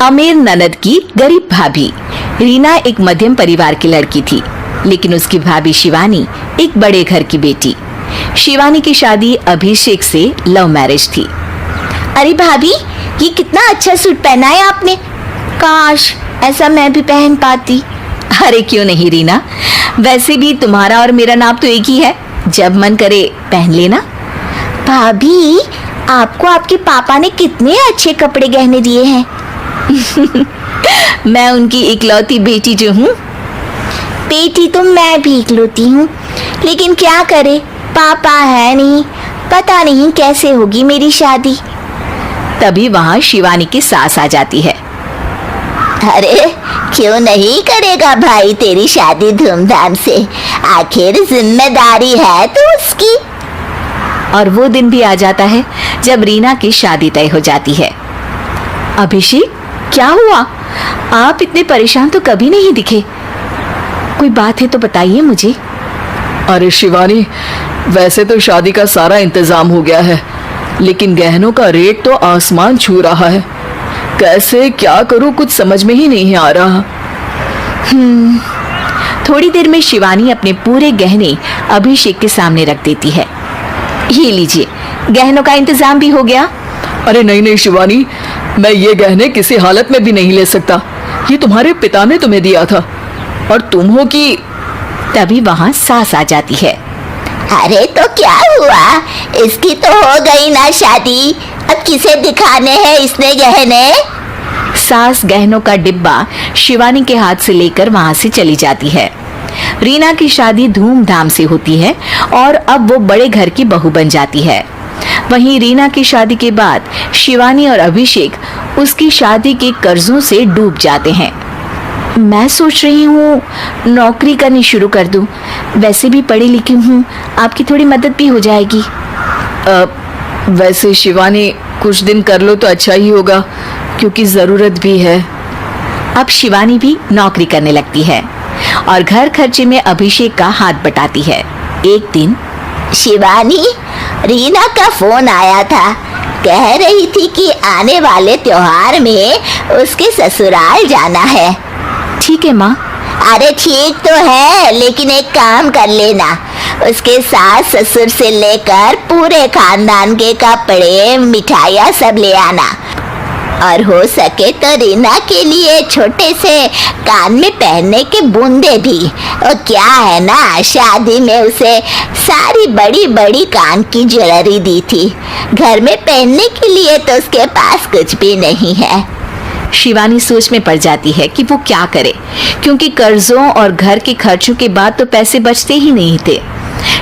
अमीर ननद की गरीब भाभी। रीना एक मध्यम परिवार की लड़की थी, लेकिन उसकी भाभी शिवानी एक बड़े घर की बेटी। शिवानी की शादी अभिषेक से लव मैरिज थी। अरे भाभी, ये कितना अच्छा सूट पहना है आपने। काश ऐसा मैं भी पहन पाती। अरे क्यों नहीं रीना, वैसे भी तुम्हारा और मेरा नाप तो एक ही है, जब मन करे पहन लेना। भाभी, आपको आपके पापा ने कितने अच्छे कपड़े गहने दिए हैं। मैं उनकी इकलौती बेटी जो हूँ। बेटी तो मैं भी इकलौती हूँ, लेकिन क्या करे, पापा है नहीं। पता नहीं कैसे होगी मेरी शादी। तभी वहाँ शिवानी की सास आ जाती है। अरे क्यों नहीं करेगा भाई तेरी शादी धूमधाम से, आखिर जिम्मेदारी है तो उसकी। और वो दिन भी आ जाता है जब रीना की शादी तय हो जाती है। अभिषेक, क्या हुआ? आप इतने परेशान तो कभी नहीं दिखे। कोई बात है तो बताइए मुझे। अरे शिवानी, वैसे तो शादी का सारा इंतजाम हो गया है, लेकिन गहनों का रेट तो आसमान छू रहा है। कैसे क्या करूं, कुछ समझ में ही नहीं आ रहा। थोड़ी देर में शिवानी अपने पूरे गहने अभिषेक के सामने रख देती है। ये लीजिए, गहनों का इंतजाम भी हो गया। अरे नहीं नहीं शिवानी, मैं ये गहने किसी हालत में भी नहीं ले सकता। ये तुम्हारे पिता ने तुम्हें दिया था, और तुम हो कि। तभी वहाँ सास आ जाती है। अरे तो क्या हुआ, इसकी तो हो गई ना शादी, अब किसे दिखाने हैं इसने गहने। सास गहनों का डिब्बा शिवानी के हाथ से लेकर वहाँ से चली जाती है। रीना की शादी धूमधाम से होती है और अब वो बड़े घर की बहू बन जाती है। वहीं रीना की शादी के बाद शिवानी और अभिषेक उसकी शादी के कर्जों से डूब जाते हैं। मैं सोच रही हूँ नौकरी करनी शुरू कर दूँ, वैसे भी पढ़ी लिखी हूँ, आपकी थोड़ी मदद भी हो जाएगी। वैसे शिवानी, कुछ दिन कर लो तो अच्छा ही होगा, क्योंकि ज़रूरत भी है। अब शिवानी भी नौकरी करने लगती है और घर खर्चे में अभिषेक का हाथ बटाती है। एक दिन शिवानी, रीना का फोन आया था, कह रही थी कि आने वाले त्योहार में उसके ससुराल जाना है। ठीक है माँ। अरे ठीक तो है, लेकिन एक काम कर लेना, उसके सास ससुर से लेकर पूरे खानदान के कपड़े मिठाइयाँ सब ले आना, और हो सके तो रीना के लिए छोटे से कान में पहनने के बूंदे भी। और क्या है ना, शादी में उसे सारी बड़ी बड़ी कान की ज्वेलरी दी थी, घर में पहनने के लिए तो उसके पास कुछ भी नहीं है। शिवानी सोच में पड़ जाती है कि वो क्या करे, क्योंकि कर्जों और घर के खर्चों के बाद तो पैसे बचते ही नहीं थे।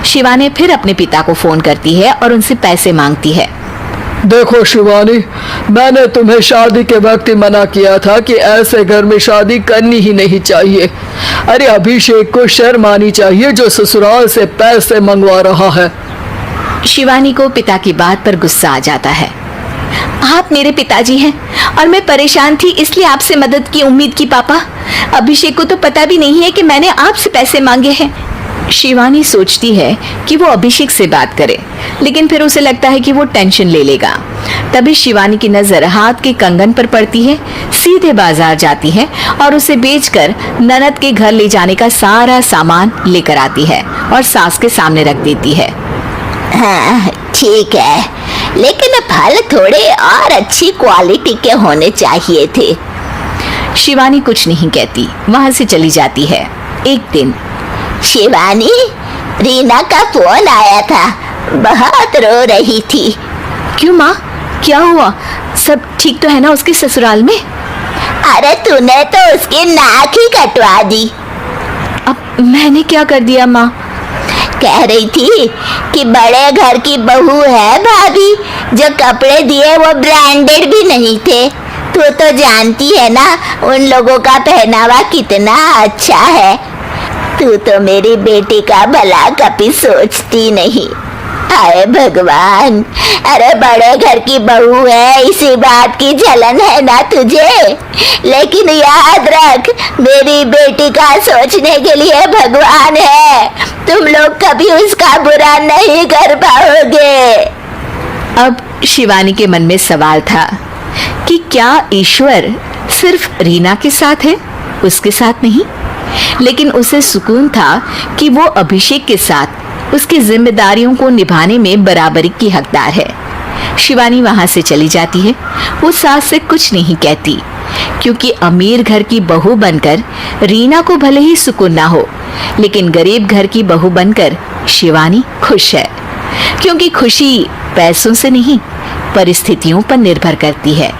शिवानी फिर अपने पिता को फोन करती है और उनसे पैसे मांगती है। देखो शिवानी, मैंने तुम्हें शादी के वक्त ही मना किया था कि ऐसे घर में शादी करनी ही नहीं चाहिए। अरे अभिषेक को शर्म आनी चाहिए जो ससुराल से पैसे मंगवा रहा है। शिवानी को पिता की बात पर गुस्सा आ जाता है। आप मेरे पिताजी हैं और मैं परेशान थी, इसलिए आपसे मदद की उम्मीद की पापा। अभिषेक को तो पता भी नहीं है कि मैंने आपसे पैसे मांगे हैं। शिवानी सोचती है कि वो अभिषेक से बात करे, लेकिन फिर उसे लगता है कि वो टेंशन ले लेगा। तभी शिवानी की नजर हाथ के कंगन पर पड़ती है, सीधे बाजार जाती है और उसे बेचकर ननद के घर ले जाने का सारा सामान लेकर आती है और सास के सामने रख देती है। हाँ ठीक है, लेकिन फल थोड़े और अच्छी क्वालिटी के होने चाहिए थे। शिवानी कुछ नहीं कहती, वहां से चली जाती है। एक दिन शिवानी, रीना का फोन आया था, बहुत रो रही थी। क्यों माँ, क्या हुआ? सब ठीक तो है ना उसके ससुराल में? अरे तूने तो उसकी नाक ही कटवा दी। अब मैंने क्या कर दिया माँ? कह रही थी कि बड़े घर की बहू है भाभी, जो कपड़े दिए वो ब्रांडेड भी नहीं थे। तू तो जानती है ना उन लोगों का पहनावा कितना अच्छा है। तू तो मेरी बेटी का भला कभी सोचती नहीं। हाय भगवान, अरे बड़े घर की बहू है, इसी बात की जलन है ना तुझे, लेकिन याद रख मेरी बेटी का सोचने के लिए भगवान है, तुम लोग कभी उसका बुरा नहीं कर पाओगे। अब शिवानी के मन में सवाल था कि क्या ईश्वर सिर्फ रीना के साथ है, उसके साथ नहीं। लेकिन उसे सुकून था कि वो अभिषेक के साथ उसकी जिम्मेदारियों को निभाने में बराबरी की हकदार है। शिवानी वहां से चली जाती है। वो सास से कुछ नहीं कहती, क्योंकि अमीर घर की बहू बनकर रीना को भले ही सुकून ना हो, लेकिन गरीब घर की बहू बनकर शिवानी खुश है। क्योंकि खुशी पैसों से नहीं, परिस्थितियों पर निर्भर करती है।